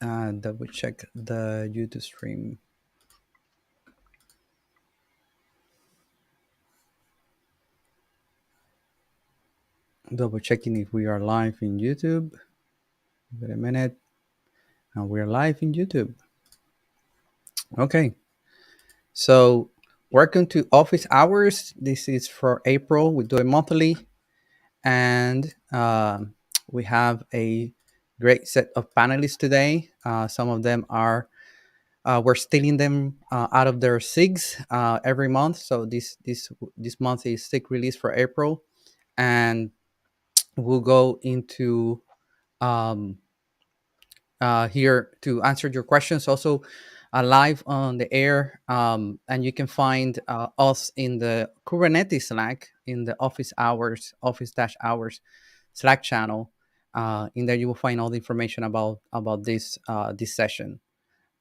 double check the YouTube stream. Double checking if we are live in YouTube. Wait a minute. And we're live in YouTube. Okay. So welcome to office hours. This is for April. We do it monthly. And we have a great set of panelists today. Some of them are we're stealing them out of their SIGs every month. So this month is SIG release for April, and we'll go into um, here to answer your questions. Also, live on the air, and you can find us in the Kubernetes Slack in the office-hours Slack channel. In there, you will find all the information about this this session.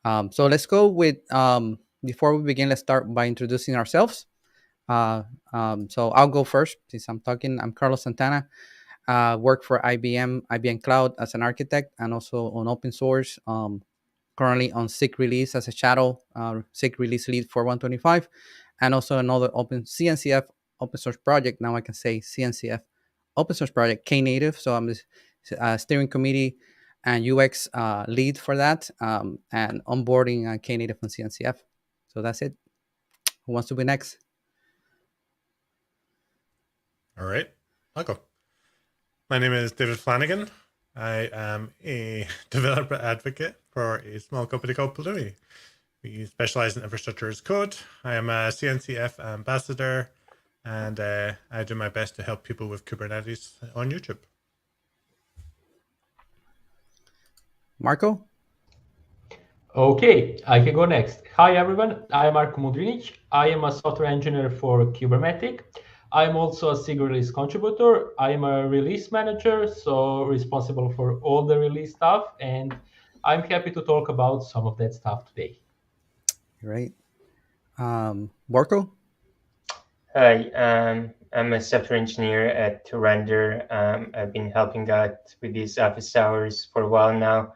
So let's go with before we begin. Let's start by introducing ourselves. So I'll go first since I'm talking. I'm Carlos Santana. Work for IBM Cloud as an architect and also on open source. Currently on SIG Release as a shadow SIG Release lead for 125, and also another open CNCF open source project. Now I can say CNCF open source project Knative. So I'm the steering committee and UX lead for that, and onboarding Knative and CNCF. So that's it. Who wants to be next? All right, I'll go. My name is David Flanagan. I am a developer advocate for a small company called Pulumi. We specialize in infrastructure as code. I am a CNCF ambassador, and I do my best to help people with Kubernetes on YouTube. Marco? Okay, I can go next. Hi, everyone. I am Marko Mudrinic. I am a software engineer for Kubernetes. I'm also a SIG release contributor. I'm a release manager, so responsible for all the release stuff. And I'm happy to talk about some of that stuff today. Great. Marco? Hi, I'm a software engineer at Render. I've been helping out with these office hours for a while now.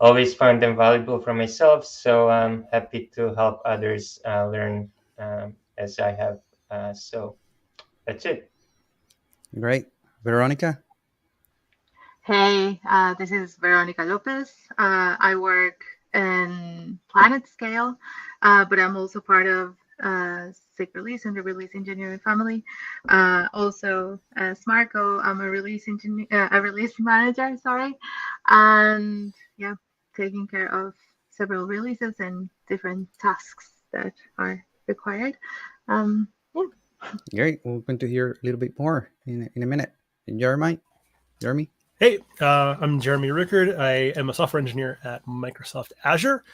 Always found them valuable for myself, so I'm happy to help others learn as I have. So that's it. Great. Veronica? Hey, this is Veronica Lopez. I work in Planet Scale, but I'm also part of SIG Release and the Release Engineering family. Also, as Marco, I'm a release manager. Sorry, and yeah, taking care of several releases and different tasks that are required. Yeah. Great. We're going to hear a little bit more in a minute. Jeremy? Hey, I'm Jeremy Rickard. I am a software engineer at Microsoft Azure,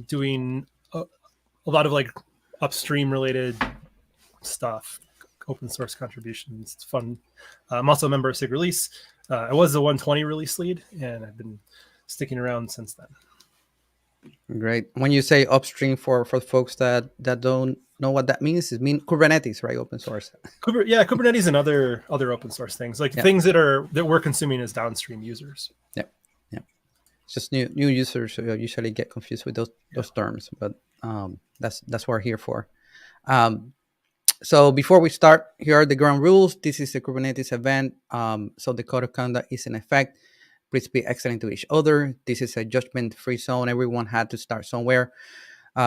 doing a lot of like upstream related stuff, open source contributions. It's fun. I'm also a member of SIG Release. I was the 120 release lead, and I've been sticking around since then. Great. When you say upstream for folks that don't know what that means, it means Kubernetes, right? Open source. Kubernetes and other open source things, like things that we're consuming as downstream users. Yeah. It's just new users usually get confused with those terms, but that's what we're here for. So before we start, here are the ground rules. This is a Kubernetes event, so the code of conduct is in effect. Please be excellent to each other. This is a judgment-free zone. Everyone had to start somewhere.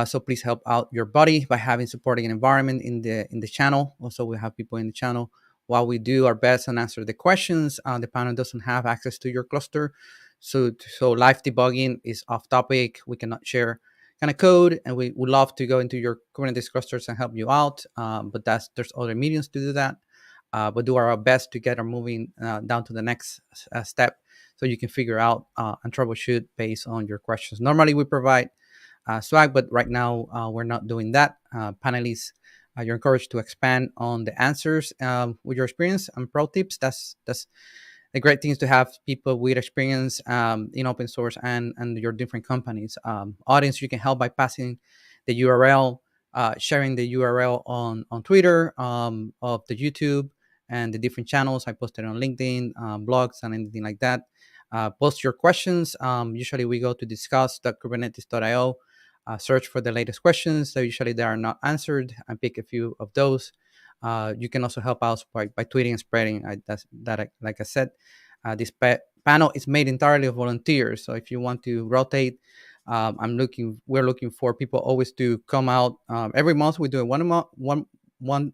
So please help out your buddy by having supporting an environment in the channel. Also, we have people in the channel. While we do our best and answer the questions, the panel doesn't have access to your cluster. So live debugging is off topic. We cannot share kind of code, and we would love to go into your Kubernetes clusters and help you out. But there's other mediums to do that. But do our best to get our moving down to the next step, so you can figure out and troubleshoot based on your questions. Normally, we provide swag, but right now we're not doing that. Panelists, you're encouraged to expand on the answers with your experience and pro tips. That's the great thing is to have people with experience in open source and your different companies. Audience, you can help by passing the URL, sharing the URL on Twitter, of the YouTube and the different channels. I posted on LinkedIn, blogs, and anything like that. Post your questions. Usually we go to discuss.kubernetes.io, search for the latest questions that usually they are not answered, and pick a few of those. You can also help out by tweeting and spreading. Like I said, this panel is made entirely of volunteers. So if you want to rotate, we're looking for people always to come out. Every month we do it one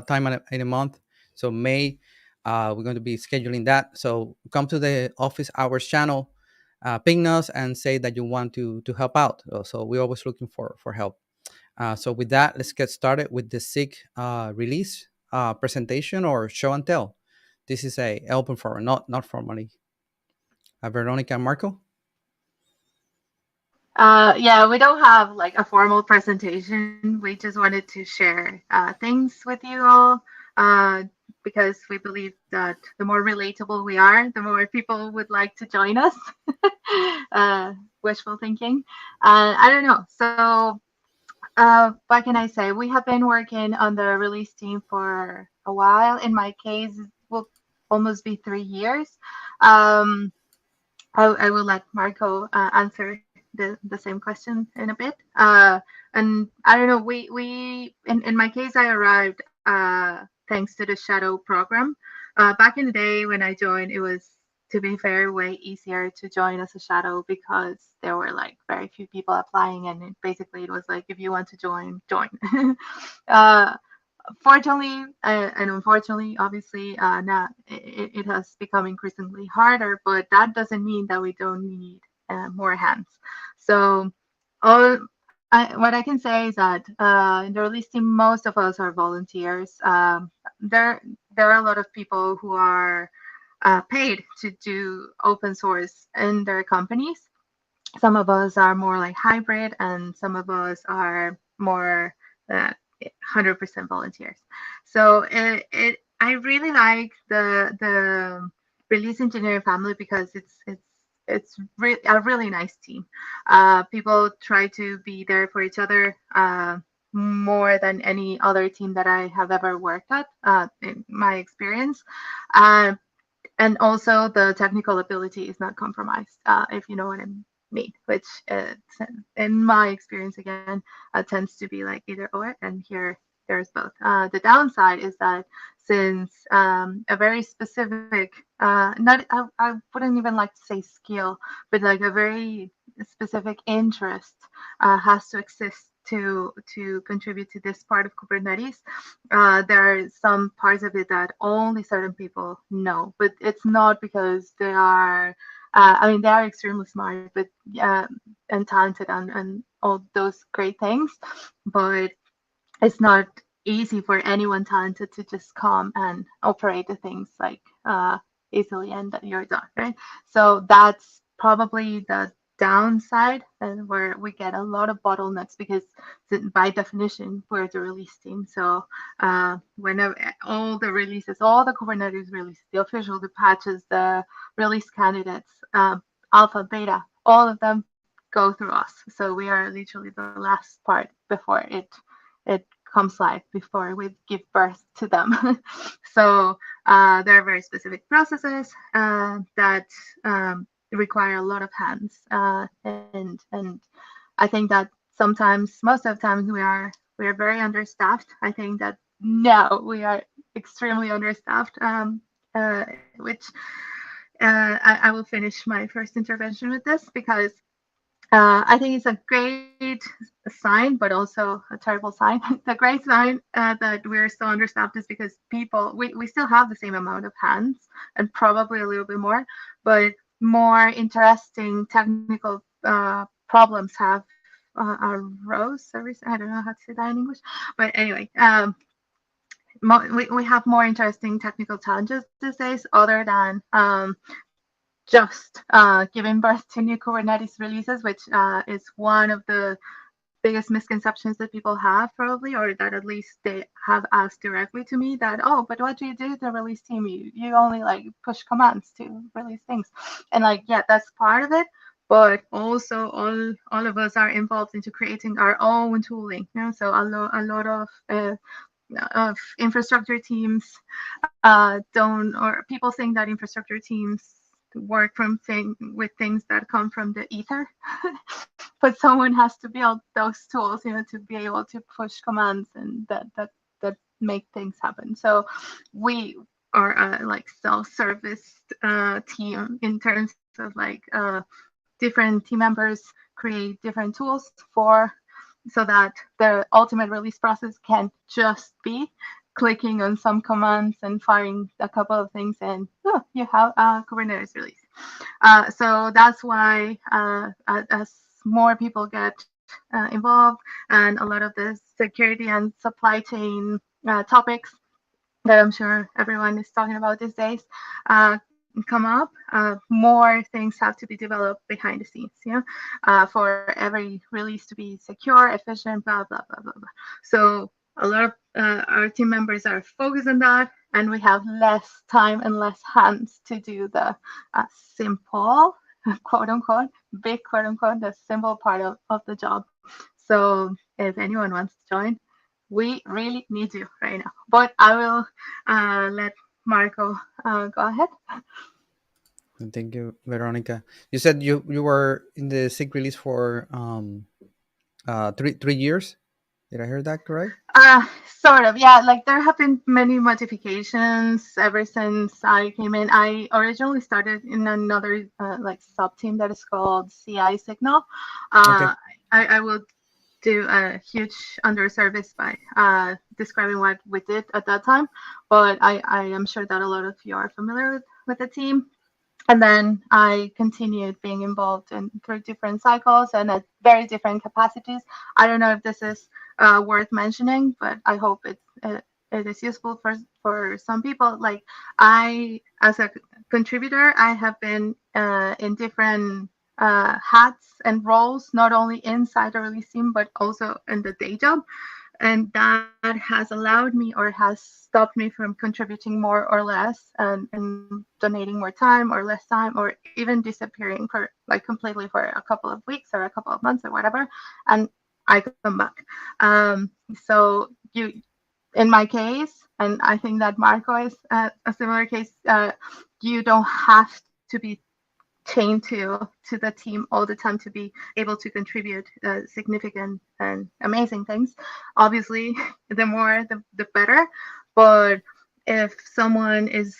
time in a month. So May, we're going to be scheduling that. So come to the office hours channel, ping us and say that you want to help out. So we're always looking for help. So with that, let's get started with the SIG release presentation or show and tell. This is a open forum, not formally. Veronica and Marco? Yeah, we don't have like a formal presentation. We just wanted to share things with you all because we believe that the more relatable we are, the more people would like to join us. Wishful thinking. I don't know. So what can I say? We have been working on the release team for a while. In my case, it will almost be 3 years. I will let Marco answer the same question in a bit. And I don't know, we in my case, I arrived thanks to the shadow program. Back in the day when I joined, it was, to be fair, way easier to join as a shadow because there were like very few people applying, and basically it was like, if you want to join. Fortunately and unfortunately, obviously, now it has become increasingly harder, but that doesn't mean that we don't need more hands. So what I can say is that in the release team, most of us are volunteers. There are a lot of people who are paid to do open source in their companies. Some of us are more like hybrid, and some of us are more 100% volunteers. So I really like the release engineering family because it's a really nice team. People try to be there for each other more than any other team that I have ever worked at in my experience. And also the technical ability is not compromised, if you know what I mean, which in my experience, again, tends to be like either or, and here there's both. The downside is that since a very specific, I wouldn't even like to say skill, but like a very specific interest has to exist to contribute to this part of Kubernetes. There are some parts of it that only certain people know, but it's not because they are, I mean, they are extremely smart, but and talented and all those great things, but it's not easy for anyone talented to just come and operate the things like easily and that you're done, right? So that's probably the downside, and where we get a lot of bottlenecks because by definition we're the release team. So whenever all the releases, all the Kubernetes releases, the official, the patches, the release candidates, alpha, beta, all of them go through us. So we are literally the last part before it comes live, before we give birth to them. So there are very specific processes that require a lot of hands, and I think that sometimes, most of the time, we are very understaffed. I think that now we are extremely understaffed, which I will finish my first intervention with this because I think it's a great sign, but also a terrible sign. The great sign that we're so understaffed is because we still have the same amount of hands and probably a little bit more, but more interesting technical problems have arose. I don't know how to say that in English, but anyway, we have more interesting technical challenges these days, other than just giving birth to new Kubernetes releases, which is one of the biggest misconceptions that people have, probably, or that at least they have asked directly to me, that, oh, but what do you do with the release team? You only like push commands to release things. And like, yeah, that's part of it. But also all of us are involved into creating our own tooling. You know? So a lot of infrastructure teams don't, or people think that infrastructure teams work with things that come from the ether, but someone has to build those tools, to be able to push commands and that make things happen. So we are a like self-service team in terms of like different team members create different tools so that the ultimate release process can just be clicking on some commands and firing a couple of things, and you have a Kubernetes release. So that's why as more people get involved, and a lot of the security and supply chain topics that I'm sure everyone is talking about these days come up, more things have to be developed behind the scenes, for every release to be secure, efficient, blah, blah, blah, blah, blah. So a lot of our team members are focused on that, and we have less time and less hands to do the simple, quote unquote, big quote unquote, the simple part of the job. So if anyone wants to join, we really need you right now. But I will let Marco go ahead. Thank you, Veronica. You said you were in the SIG release for 3 years. Did I hear that correct? Sort of, yeah. Like there have been many modifications ever since I came in. I originally started in another like sub team that is called CI Signal. Okay. I will do a huge underservice by describing what we did at that time, but I am sure that a lot of you are familiar with the team. And then I continued being involved through different cycles and at very different capacities. I don't know if this is worth mentioning, but I hope it is useful for some people. Like I, as a contributor, I have been in different hats and roles, not only inside the release team, but also in the day job. And that has allowed me or has stopped me from contributing more or less and donating more time or less time, or even disappearing for like completely for a couple of weeks or a couple of months or whatever. And I come back. So in my case, and I think that Marco is a similar case, you don't have to be chained to the team all the time to be able to contribute significant and amazing things. Obviously, the more the better. But if someone is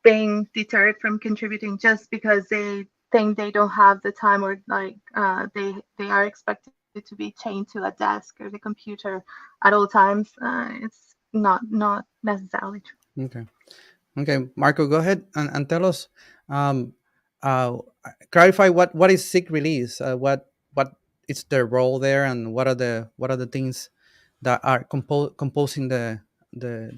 being deterred from contributing just because they think they don't have the time, or like they are expected to be chained to a desk or the computer at all times, it's not necessarily true. Okay, Marco, go ahead and tell us. Clarify what is SIG release. What is their role there, and what are the things that are composing the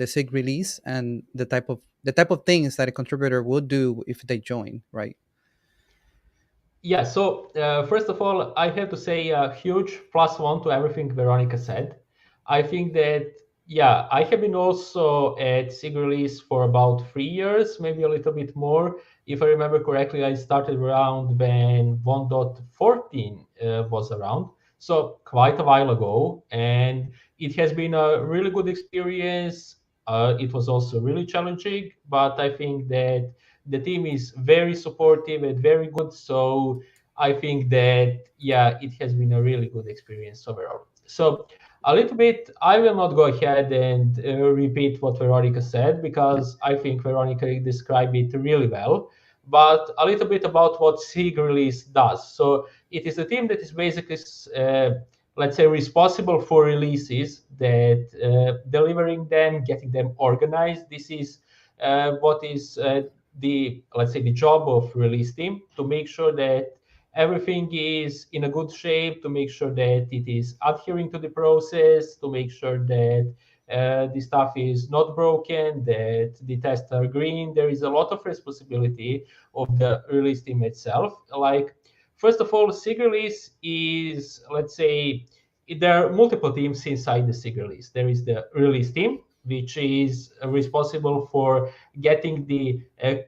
SIG release, and the type of things that a contributor would do if they join, right? Yeah, so first of all, I have to say a huge +1 to everything Veronica said. I think that, yeah, I have been also at SIG Release for about 3 years, maybe a little bit more. If I remember correctly, I started around when 1.14 was around, so quite a while ago. And it has been a really good experience. It was also really challenging, but I think that the team is very supportive and very good. So I think that, yeah, it has been a really good experience overall. So a little bit, I will not go ahead and repeat what Veronica said, because I think Veronica described it really well. But a little bit about what SIG Release does. So it is a team that is basically, let's say, responsible for releases, that delivering them, getting them organized. This is what is let's say the job of release team, to make sure that everything is in a good shape, to make sure that it is adhering to the process, to make sure that the stuff is not broken, that the tests are green. There is a lot of responsibility of the release team itself. Like, first of all, SIG Release is, let's say, there are multiple teams inside the SIG Release. There is the release team, which is responsible for getting the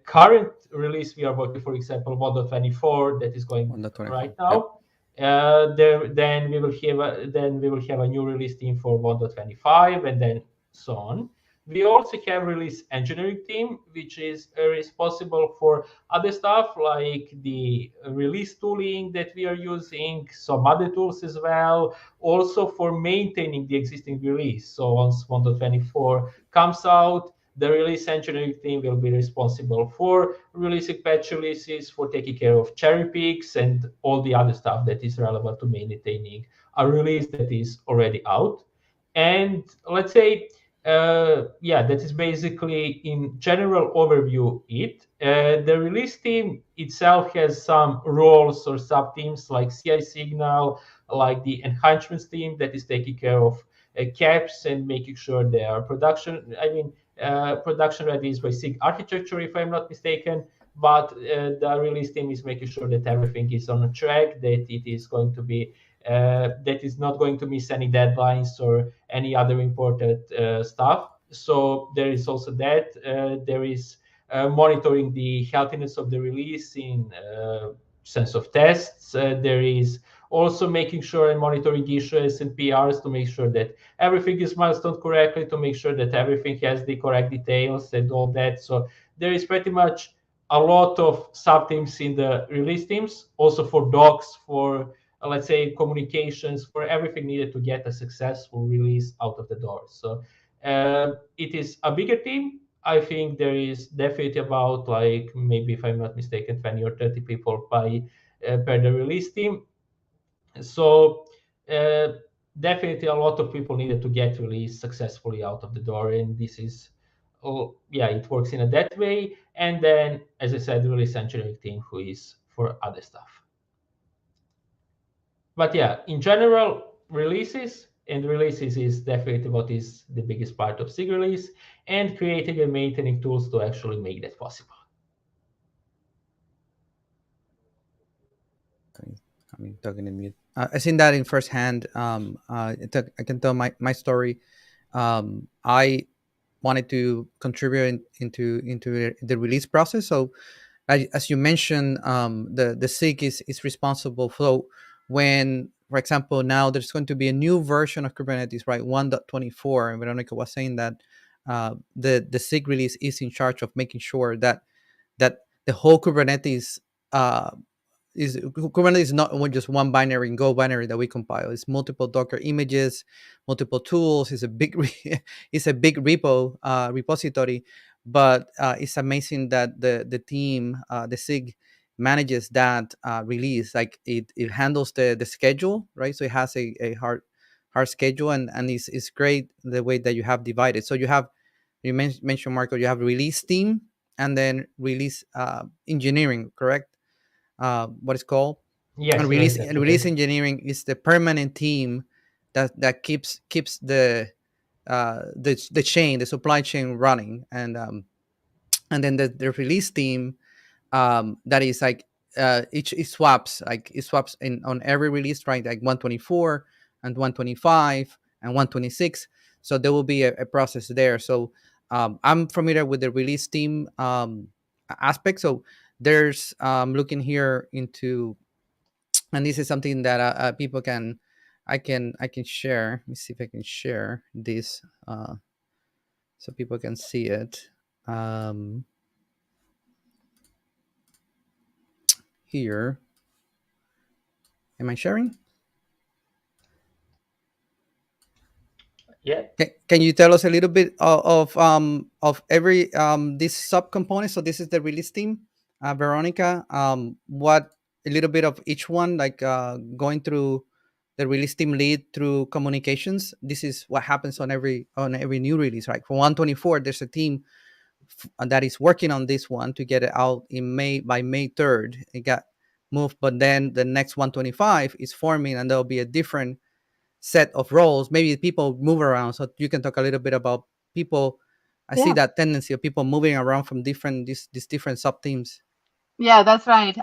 current release we are working, for example, 1.24 that is going right now. Yep. Then we will have a new release team for 1.25, and then so on. We also have release engineering team, which is responsible for other stuff like the release tooling that we are using, some other tools as well, also for maintaining the existing release. So once 1.24 comes out, the release engineering team will be responsible for releasing patch releases, for taking care of cherry picks and all the other stuff that is relevant to maintaining a release that is already out. And let's say, yeah, that is basically in general overview it. The release team itself has some roles or sub teams like CI Signal, like the enhancements team that is taking care of caps and making sure they are production. I mean, production ready is by SIG architecture, if I'm not mistaken. But the release team is making sure that everything is on a track, that it is going to be that is not going to miss any deadlines or any other important stuff. So there is also that. There is monitoring the healthiness of the release in sense of tests. There is also making sure and monitoring issues and PRs to make sure that everything is milestone correctly, to make sure that everything has the correct details and all that. So there is pretty much a lot of sub teams in the release teams, also for docs, for let's say communications, for everything needed to get a successful release out of the door. So it is a bigger team. I think there is definitely about, like, maybe if I'm not mistaken, 20 or 30 people by per the release team. So definitely a lot of people needed to get released successfully out of the door, and this is, oh yeah, it works in a that way. And then, as I said, the release engineering team, who is for other stuff. But yeah, in general, releases is definitely what is the biggest part of SIG release, and creating and maintaining tools to actually make that possible. I mean, talking in mute. I seen that in firsthand. I can tell my story. I wanted to contribute into the release process. So, as you mentioned, the SIG is responsible. So, when, for example, now there's going to be a new version of Kubernetes, right? 1.24, and Veronica was saying that the SIG release is in charge of making sure that the whole Kubernetes Kubernetes is not just one binary Go binary that we compile. It's multiple Docker images, multiple tools. It's a big it's a big repository, but it's amazing that the team, the SIG, manages that release. Like it handles the schedule, right? So it has a hard schedule, and it's great the way that you have divided. So you mentioned, Marco, you have release team and then release engineering, correct? What it's called. Yes, And yes, release engineering is the permanent team that keeps the chain, the supply chain running, and then the release team, that is like it swaps in on every release, right? Like 124 and 125 and 126. So there will be a process there. So I'm familiar with the release team aspect. So there's looking here into, and this is something that people can, I can share. Let me see if I can share this so people can see it. Here, am I sharing? Yeah. Can you tell us a little bit of every this subcomponent? So this is the release team, Veronica. What a little bit of each one, like going through the release team lead through communications. This is what happens on every new release, right? For 124, there's a team that is working on this one to get it out in May. By May 3rd, it got moved, but then the next 125 is forming, and there'll be a different set of roles. Maybe people move around, so you can talk a little bit about people. I see that tendency of people moving around from these different sub teams. Yeah, that's right.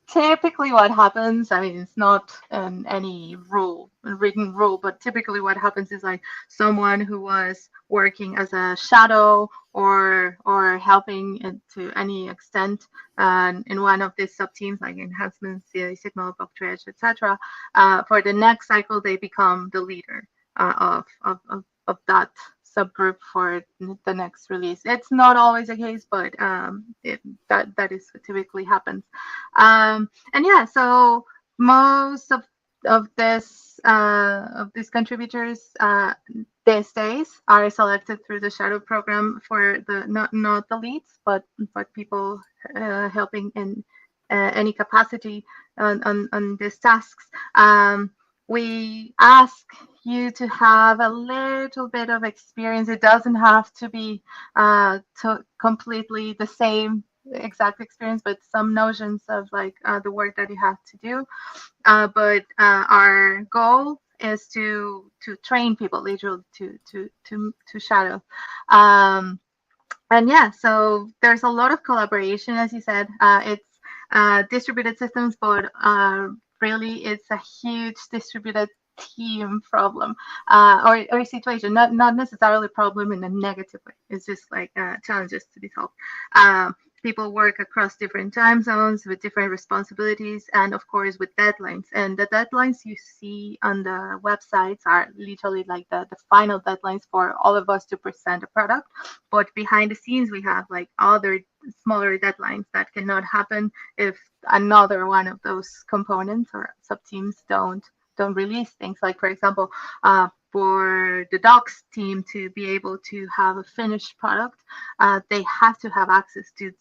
Typically what happens, I mean, it's not any written rule, but typically what happens is like someone who was working as a shadow or helping to any extent in one of these sub teams, like enhancements, CI Signal, bug triage, etc. For the next cycle, they become the leader of that subgroup for the next release. It's not always the case, but that is what typically happens. And yeah, so most of these contributors these days are selected through the shadow program for the not the leads, but people helping in any capacity on these tasks. We ask you to have a little bit of experience. It doesn't have to be completely the same exact experience, but some notions of like the work that you have to do. But our goal is to train people, literally to shadow. And yeah, so there's a lot of collaboration, as you said. It's distributed systems, but really it's a huge distributed team problem or situation, not necessarily problem in a negative way. It's just like challenges to be solved. People work across different time zones with different responsibilities and of course with deadlines, and the deadlines you see on the websites are literally like the final deadlines for all of us to present a product, but behind the scenes we have like other smaller deadlines that cannot happen if another one of those components or subteams don't release things. Like for example, for the docs team to be able to have a finished product, they have to have access to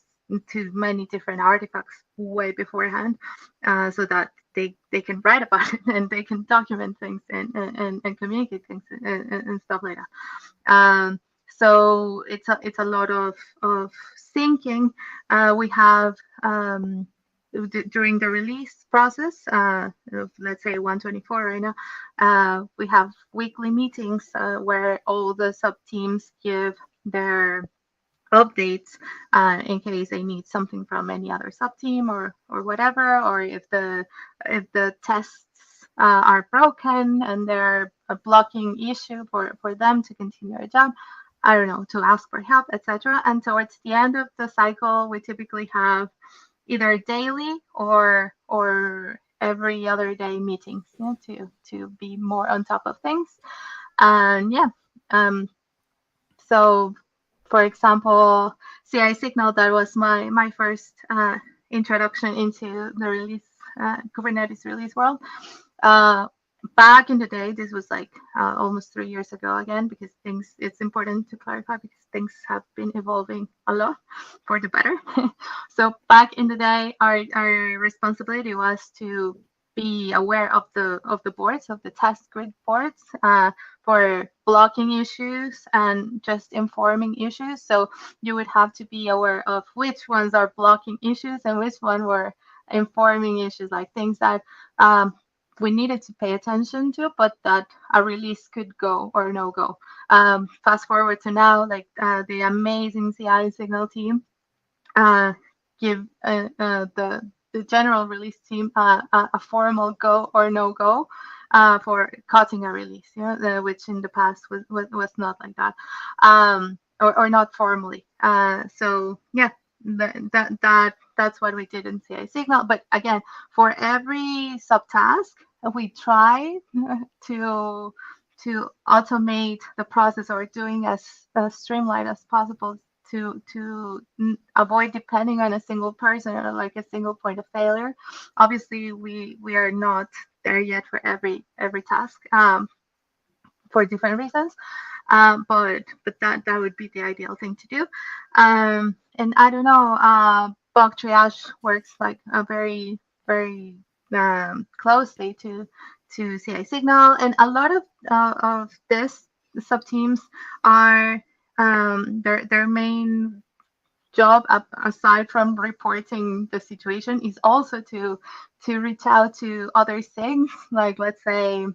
many different artifacts way beforehand, so that they can write about it and they can document things and communicate things and stuff like that. So it's a lot of syncing. We have during the release process, let's say 124 right now, we have weekly meetings where all the sub teams give their updates in case they need something from any other sub team or whatever, or if the tests are broken and they're a blocking issue for them to continue a job, I don't know, to ask for help, etc. And towards the end of the cycle, we typically have either daily or every other day meetings, to be more on top of things. And yeah, so for example, CI Signal, that was my first introduction into the release Kubernetes release world. Back in the day, this was like almost 3 years ago again, because it's important to clarify because things have been evolving a lot for the better. So back in the day, our responsibility was to be aware of the boards, of the test grid boards, for blocking issues and just informing issues. So you would have to be aware of which ones are blocking issues and which one were informing issues, like things that we needed to pay attention to, but that a release could go or no go. Fast forward to now, like the amazing CI Signal team give the general release team a formal go or no go for cutting a release, which in the past was not like that, or not formally. So yeah, that's what we did in CI Signal. But again, for every subtask, we try to automate the process, or doing as streamlined as possible to avoid depending on a single person or like a single point of failure. Obviously, we are not there yet for every task for different reasons, but that would be the ideal thing to do. And I don't know, bug triage works like very closely to CI Signal, and a lot of this sub teams are their main job, aside from reporting the situation, is also to reach out to other SIGs. Like, let's say,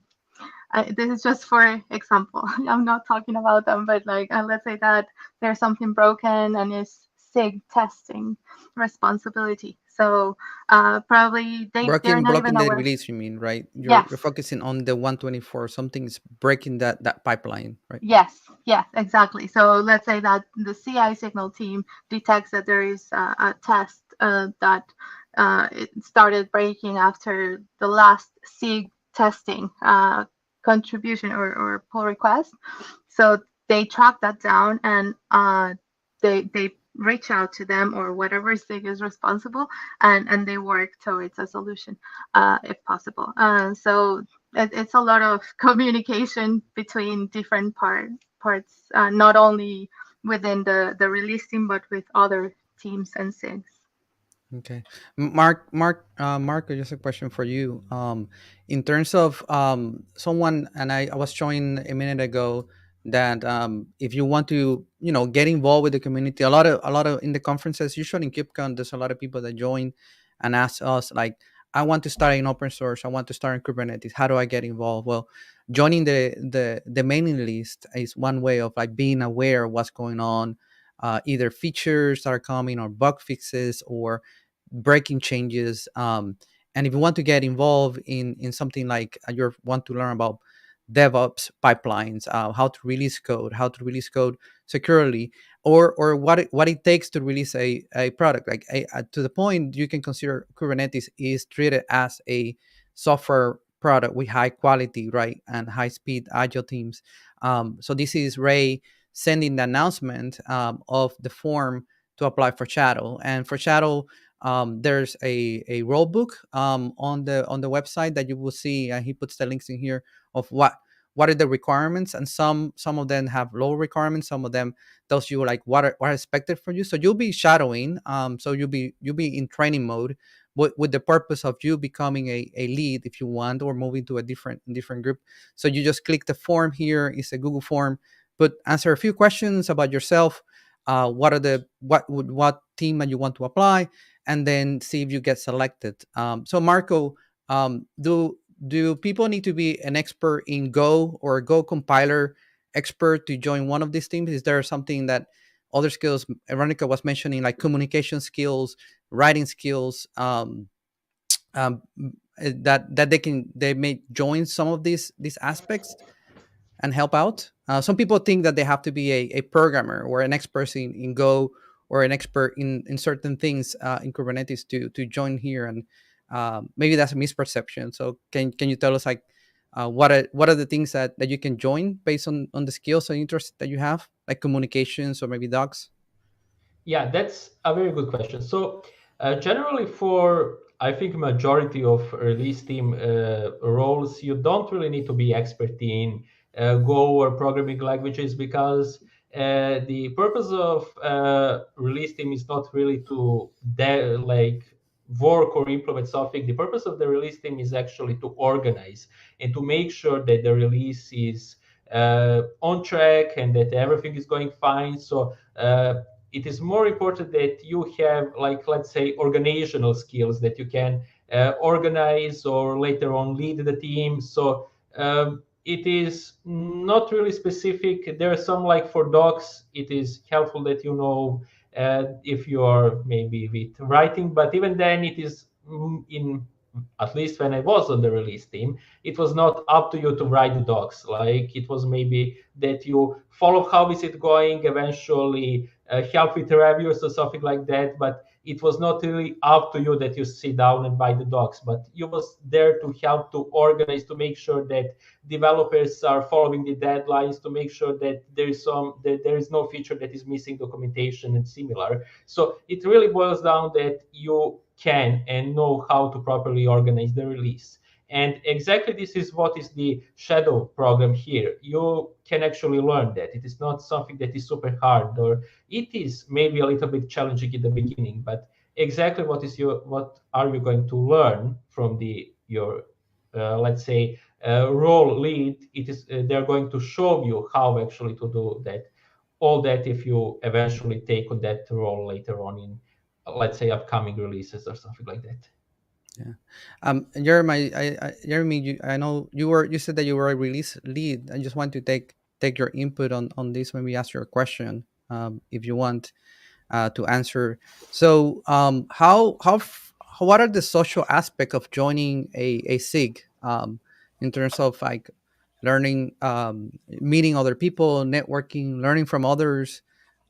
this is just for example, I'm not talking about them, but like let's say that there's something broken and it's SIG testing responsibility. So probably they're not even blocking the aware. release, you mean, right? Yes. You're focusing on the 124. Something's breaking that pipeline, right? Yes, exactly. So let's say that the CI Signal team detects that there is a test that it started breaking after the last SIG testing contribution or pull request. So they track that down, and they reach out to them or whatever SIG is responsible, and they work towards a solution if possible. So it's a lot of communication between different parts, not only within the release team, but with other teams and SIGs. Okay, Marco, just a question for you. In terms of someone, and I was showing a minute ago that if you want to, get involved with the community, a lot of in the conferences, usually in KubeCon, there's a lot of people that join and ask us like, I want to start in open source, I want to start in Kubernetes. How do I get involved? Well, joining the mailing list is one way of like being aware of what's going on, either features that are coming or bug fixes or breaking changes. And if you want to get involved in something like you want to learn about DevOps pipelines, how to release code securely, or what it takes to release a product, like to the point you can consider Kubernetes is treated as a software product with high quality, right, and high speed agile teams. So this is Ray sending the announcement of the form to apply for Shadow. And for Shadow, there's a rule book on the website that you will see. He puts the links in here of what are the requirements, and some of them have low requirements. Some of them tells you like what are expected for you. So you'll be shadowing. So you'll be in training mode with the purpose of you becoming a lead if you want, or moving to a different group. So you just click the form here. It's a Google form, but answer a few questions about yourself. What team that you want to apply, and then see if you get selected. So Marco, do people need to be an expert in Go or a Go compiler expert to join one of these teams? Is there something that other skills Veronica was mentioning, like communication skills, writing skills, that they may join some of these aspects and help out? Some people think that they have to be a programmer or an expert in Go or an expert in certain things in Kubernetes to join here, and maybe that's a misperception. So can you tell us like what are the things that you can join based on the skills and interests that you have, like communications or maybe docs? Yeah, that's a very good question. So generally for, I think, majority of release team roles, you don't really need to be expert in Go or programming languages, because the purpose of release team is not really to like work or implement something. The purpose of the release team is actually to organize and to make sure that the release is on track and that everything is going fine. So it is more important that you have, like, let's say, organizational skills, that you can organize or later on lead the team. So it is not really specific. There are some, like for docs, it is helpful that you know if you are maybe with writing, but even then it is in, at least when I was on the release team, it was not up to you to write the docs. Like, it was maybe that you follow how is it going, eventually help with reviews or something like that. But it was not really up to you that you sit down and write the docs, but you was there to help to organize, to make sure that developers are following the deadlines, to make sure that there is no feature that is missing documentation and similar. So it really boils down that you can and know how to properly organize the release. And exactly this is what is the shadow program here. You can actually learn that. It is not something that is super hard, or it is maybe a little bit challenging in the beginning, but exactly what are you going to learn from your let's say role lead? It is they're going to show you how actually to do that. All that if you eventually take on that role later on in, let's say, upcoming releases or something like that. Yeah. Jeremy, I know you said that you were a release lead. I just want to take your input on this when we ask your question, if you want to answer. So, what are the social aspect of joining a SIG, in terms of like learning, meeting other people, networking, learning from others?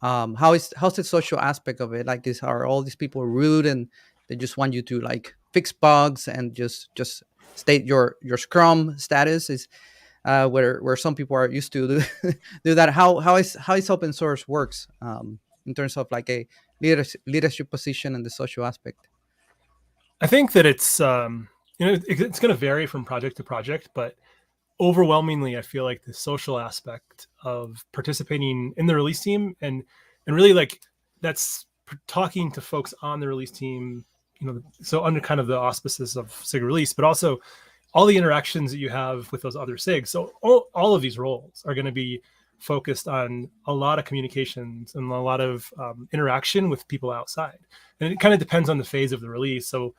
How's the social aspect of it? Like, are all these people rude and they just want you to like fix bugs and just state your Scrum status? where some people are used to do that. How is open source works in terms of like a leadership position and the social aspect? I think that it's it's going to vary from project to project, but overwhelmingly, I feel like the social aspect of participating in the release team and really like that's talking to folks on the release team, so under kind of the auspices of SIG Release, but also all the interactions that you have with those other SIGs. So all of these roles are going to be focused on a lot of communications and a lot of interaction with people outside. And it kind of depends on the phase of the release. So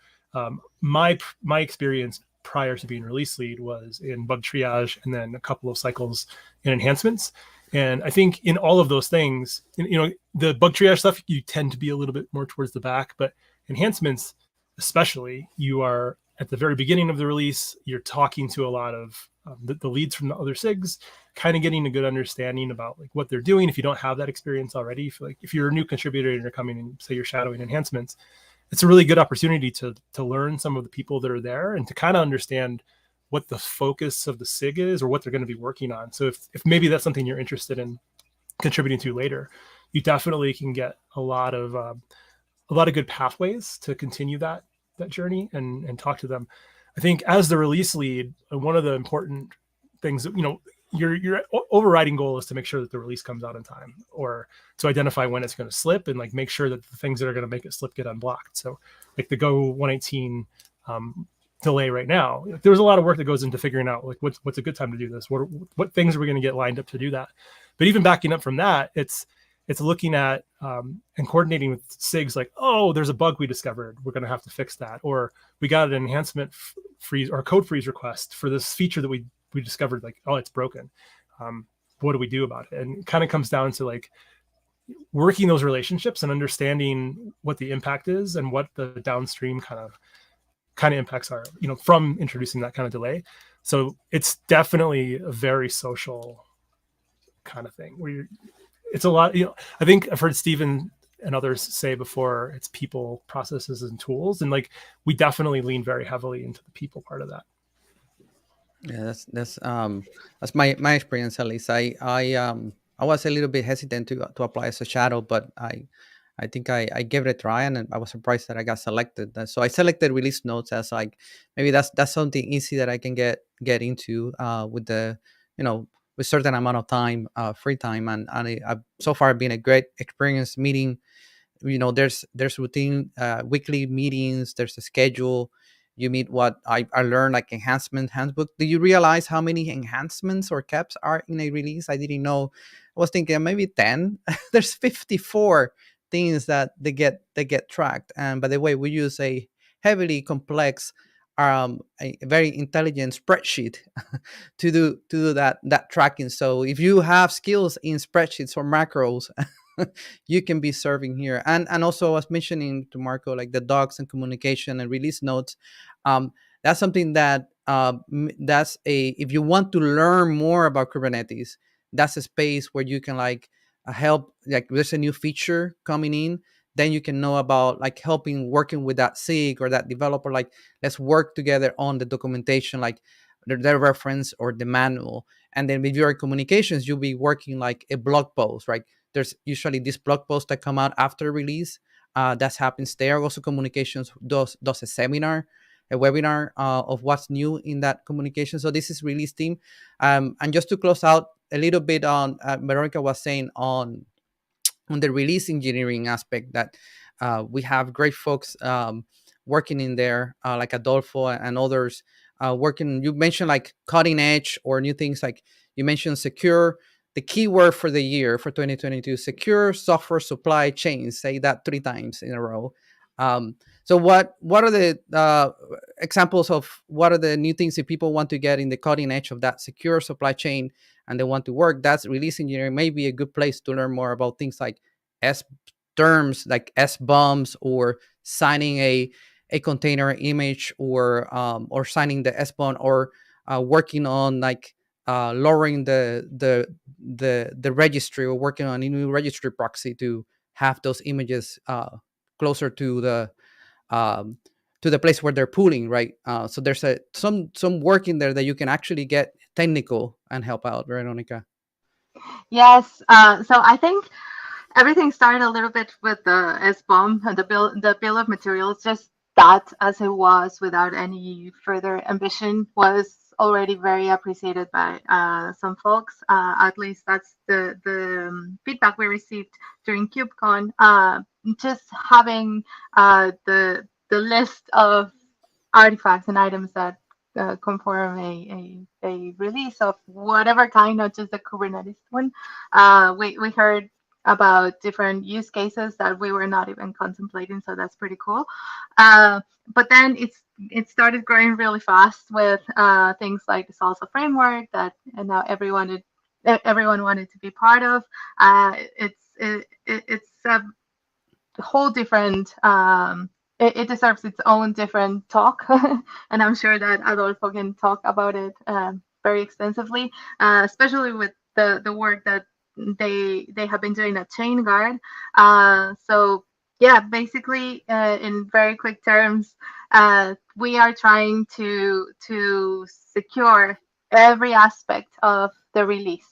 my experience prior to being release lead was in bug triage and then a couple of cycles in enhancements. And I think in all of those things, the bug triage stuff, you tend to be a little bit more towards the back, but enhancements, especially, you are at the very beginning of the release, you're talking to a lot of the leads from the other SIGs, kind of getting a good understanding about like what they're doing. If you don't have that experience already, if you're a new contributor and you're coming and say you're shadowing enhancements, it's a really good opportunity to learn some of the people that are there and to kind of understand what the focus of the SIG is or what they're going to be working on. So if maybe that's something you're interested in contributing to later, you definitely can get a lot of good pathways to continue that journey and talk to them. I think as the release lead, one of the important things that, your overriding goal is to make sure that the release comes out in time, or to identify when it's going to slip and like make sure that the things that are going to make it slip get unblocked. So like the Go 118 delay right now, there's a lot of work that goes into figuring out like what's a good time to do this. What things are we going to get lined up to do that? But even backing up from that, it's looking at and coordinating with SIGs like, oh, there's a bug we discovered. We're going to have to fix that. Or we got an enhancement freeze or code freeze request for this feature that we discovered, like, oh, it's broken. What do we do about it? And it kind of comes down to like working those relationships and understanding what the impact is and what the downstream kind of impacts are, from introducing that kind of delay. So it's definitely a very social kind of thing where it's a lot, I think I've heard Stephen and others say before, it's people, processes, and tools. And like, we definitely lean very heavily into the people part of that. Yeah, that's my experience at least. I was a little bit hesitant to apply as a shadow, but I think I gave it a try, and I was surprised that I got selected. So I selected release notes as like maybe that's something easy that I can get into with the with certain amount of time, free time, and I've so far been a great experience meeting. There's routine weekly meetings. There's a schedule. You meet what I learned, like enhancement handbook. Do you realize how many enhancements or caps are in a release? I didn't know. I was thinking maybe 10. There's 54 things that they get tracked. And by the way, we use a heavily complex, a very intelligent spreadsheet to do that tracking. So if you have skills in spreadsheets or macros, you can be serving here. And also I was mentioning to Marco, like the docs and communication and release notes. That's something that if you want to learn more about Kubernetes, that's a space where you can like help, like there's a new feature coming in, then you can know about like working with that SIG or that developer, like let's work together on the documentation, like the reference or the manual. And then with your communications, you'll be working like a blog post, right? There's usually this blog post that come out after release. That happens there. Also, communications does a seminar, a webinar of what's new in that communication. So this is release team. And just to close out a little bit on Veronica was saying on the release engineering aspect, that we have great folks working in there, like Adolfo and others working. You mentioned like cutting edge or new things, like you mentioned secure. The keyword for the year for 2022, secure software supply chain. Say that 3 times in a row. So what are the examples of what are the new things that people want to get in the cutting edge of that secure supply chain and they want to work? That's release engineering. May be a good place to learn more about things like S terms, like S bombs, or signing a container image, or signing the S bomb, or working on like lowering the registry, or working on a new registry proxy to have those images closer to the to the place where they're pooling, right? So there's some work in there that you can actually get technical and help out, Veronica. Yes. So I think everything started a little bit with the SBOM and the bill of materials. Just that, as it was, without any further ambition, was already very appreciated by some folks. At least that's the feedback we received during KubeCon. Just having the list of artifacts and items that conform a release of whatever kind, not just the Kubernetes one. We heard about different use cases that we were not even contemplating, so that's pretty cool. But then it started growing really fast with things like the salsa framework that and now everyone wanted to be part of. It's a whole different it deserves its own different talk, and I'm sure that Adolfo can talk about it very extensively, especially with the work that they have been doing at Chain Guard. So yeah, basically, in very quick terms, we are trying to secure every aspect of the release.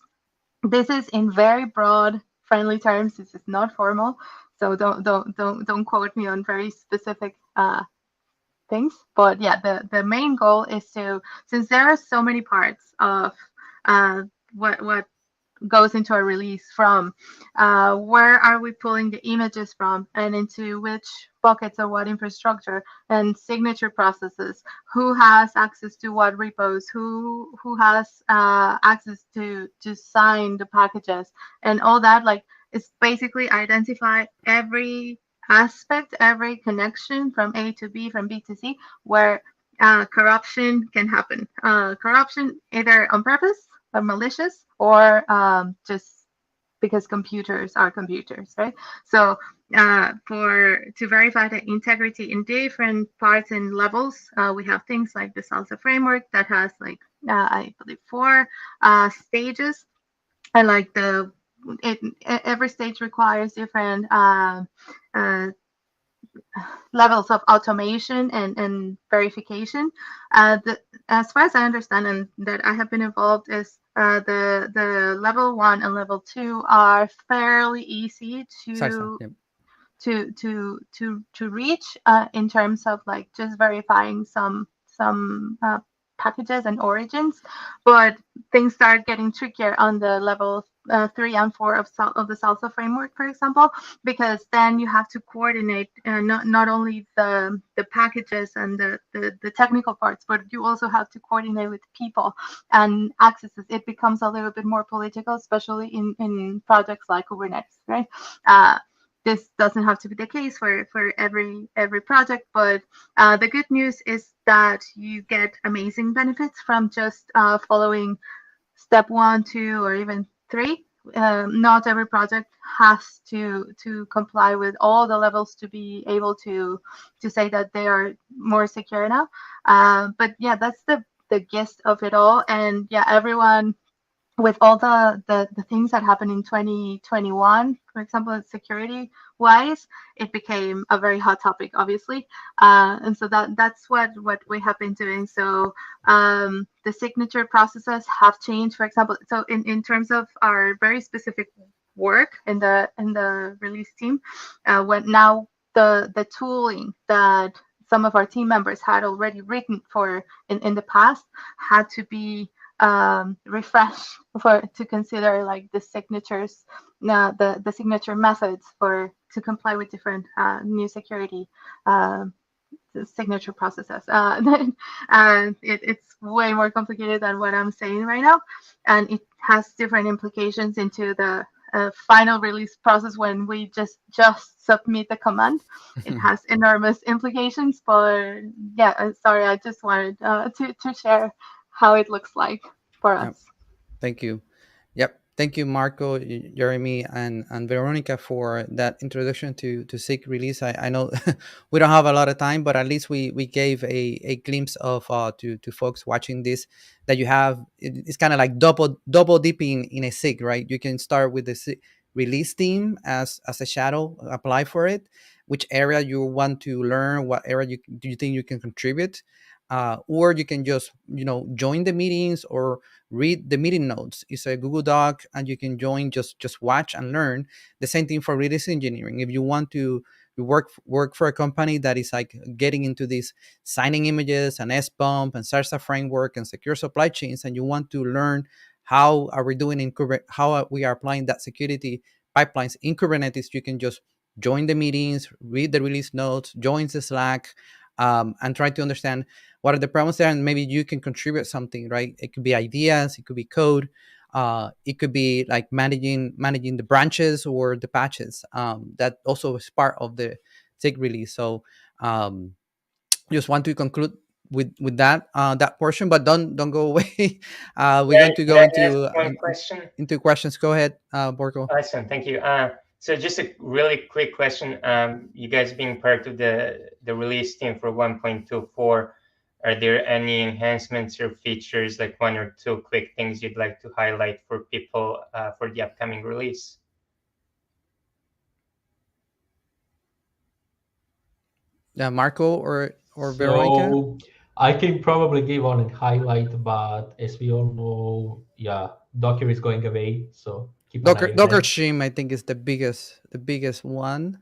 This is in very broad, friendly terms. This is not formal. So don't quote me on very specific things. But yeah, the main goal is to, since there are so many parts of what goes into a release, from where are we pulling the images from and into which buckets or what infrastructure, and signature processes, who has access to what repos, who has access to sign the packages, and all that. Like, it's basically identify every aspect, every connection from A to B, from B to C, where corruption can happen. Corruption either on purpose or malicious, or just because computers are computers, right? So to verify the integrity in different parts and levels, we have things like the Salsa framework that has like I believe 4 stages, and like every stage requires different levels of automation and verification. As far as I understand, and that I have been involved, is the level 1 and level 2 are fairly easy to reach in terms of like just verifying some packages and origins, but things start getting trickier on the level 3 and 4 of the Salsa framework, for example, because then you have to coordinate not only the packages and the technical parts, but you also have to coordinate with people and accesses. It becomes a little bit more political, especially in projects like Kubernetes, right? This doesn't have to be the case for every project, but the good news is that you get amazing benefits from just following step 1, 2, or even 3. Not every project has to comply with all the levels to be able to say that they are more secure now. But yeah, that's the gist of it all. And yeah, everyone, with all the things that happened in 2021, for example, security wise, it became a very hot topic, obviously, and so that's what we have been doing. So the signature processes have changed, for example. So in terms of our very specific work in the release team, when now the tooling that some of our team members had already written for in the past had to be refresh to consider like the signatures, the signature methods to comply with different new security signature processes. It's way more complicated than what I'm saying right now, and it has different implications into the final release process when we just submit the command. It has enormous implications, but yeah, sorry, I just wanted to share how it looks like for us. Yep. Thank you. Yep. Thank you, Marco, Jeremy, and Veronica, for that introduction to SIG Release. I know we don't have a lot of time, but at least we gave a glimpse of to folks watching this, that you have, it's kind of like double dipping in a SIG, right? You can start with the release team as a shadow, apply for it, which area you want to learn, what area do you think you can contribute, or you can just join the meetings or read the meeting notes. It's a Google Doc, and you can join, just watch and learn. The same thing for release engineering. If you want to work for a company that is like getting into these signing images and SBump and SARSA framework and secure supply chains, and you want to learn how are we doing in Kubernetes, how we are applying that security pipelines in Kubernetes, you can just join the meetings, read the release notes, join the Slack, and try to understand what are the problems there, and maybe you can contribute something, right? It could be ideas, it could be code, it could be like managing the branches or the patches. That also is part of the SIG release. So just want to conclude with that portion, but don't go away. We're going to go one question. into questions. Go ahead, Borko. Awesome, thank you. So just a really quick question. You guys being part of the release team for 1.24, are there any enhancements or features, like one or two quick things you'd like to highlight for people for the upcoming release? Yeah, Marco or Veronica? I can probably give one highlight, but as we all know, Docker is going away, so keep an eye on Docker that. Stream, I think, is the biggest one.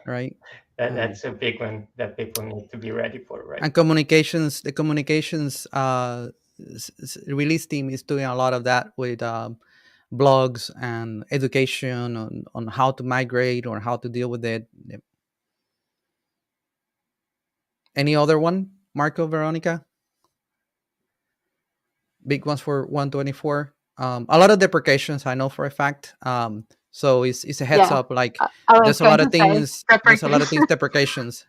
Right. That's a big one that people need to be ready for, right? And communications, the communications release team is doing a lot of that with blogs and education on how to migrate or how to deal with it. Yep. Any other one, Marco, Veronica? Big ones for 124. A lot of deprecations, I know for a fact. So it's a heads up. Like there's a lot of things. There's a lot of things deprecations.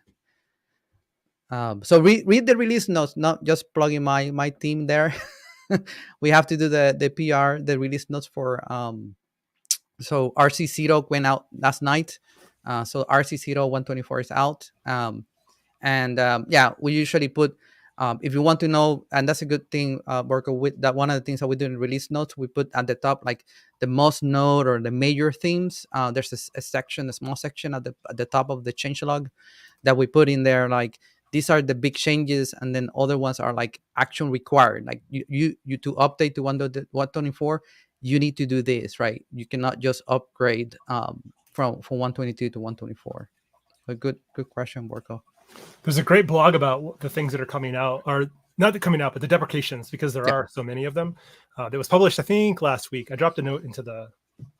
So read the release notes, not just plugging my team there. We have to do the PR, the release notes for. So RC0 went out last night. So RC0 124 is out. We usually put. If you want to know, and that's a good thing, Borko, with that, one of the things that we do in release notes, we put at the top like the most node or the major themes. There's a section, a small section at the top of the changelog that we put in there. Like these are the big changes, and then other ones are like action required. Like you to update to 124, you need to do this, right? You cannot just upgrade from 122 to 124. A good question, Borko. There's a great blog about the things that are coming out, or not coming out, but the deprecations, because there are so many of them. That was published, I think, last week. I dropped a note into the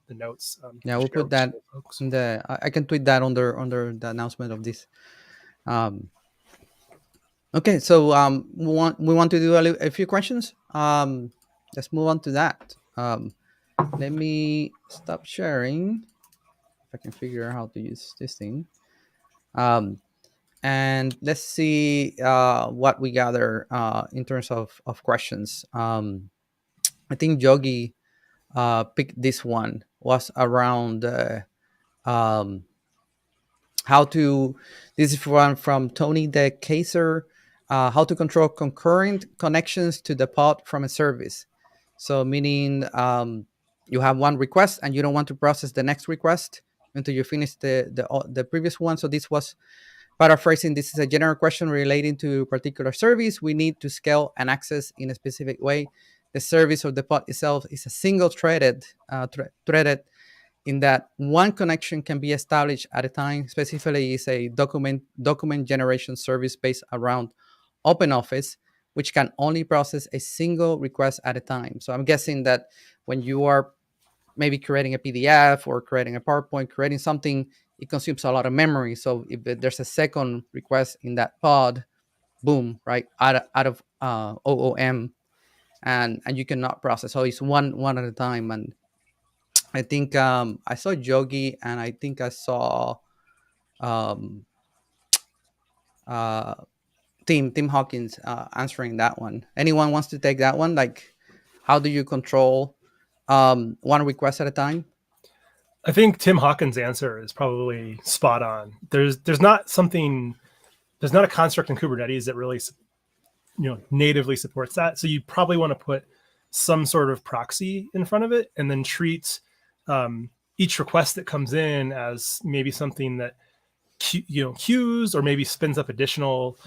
notes. We'll put that in the. I can tweet that under the announcement of this. Okay, so we want to do a few questions. Let's move on to that. Let me stop sharing. If I can figure out how to use this thing. And let's see what we gather in terms of questions. I think Yogi picked this one, was around how to, this is one from Tony De Kaiser, how to control concurrent connections to the pod from a service. So meaning you have one request and you don't want to process the next request until you finish the previous one. So this was paraphrasing. This is a general question relating to a particular service. We need to scale and access in a specific way. The service of the pod itself is a single threaded in that one connection can be established at a time. Specifically, is a document generation service based around OpenOffice, which can only process a single request at a time. So I'm guessing that when you are maybe creating a PDF or creating a PowerPoint, creating something, it consumes a lot of memory. So if there's a second request in that pod, boom, right, out of OOM, and you cannot process. So it's one at a time. And I think I saw Yogi, and I think I saw Tim Hawkins answering that one. Anyone wants to take that one? Like, how do you control one request at a time? I think Tim Hawkins' answer is probably spot on. There's not a construct in Kubernetes that really, natively supports that. So you probably want to put some sort of proxy in front of it, and then treat each request that comes in as maybe something that queues or maybe spins up additional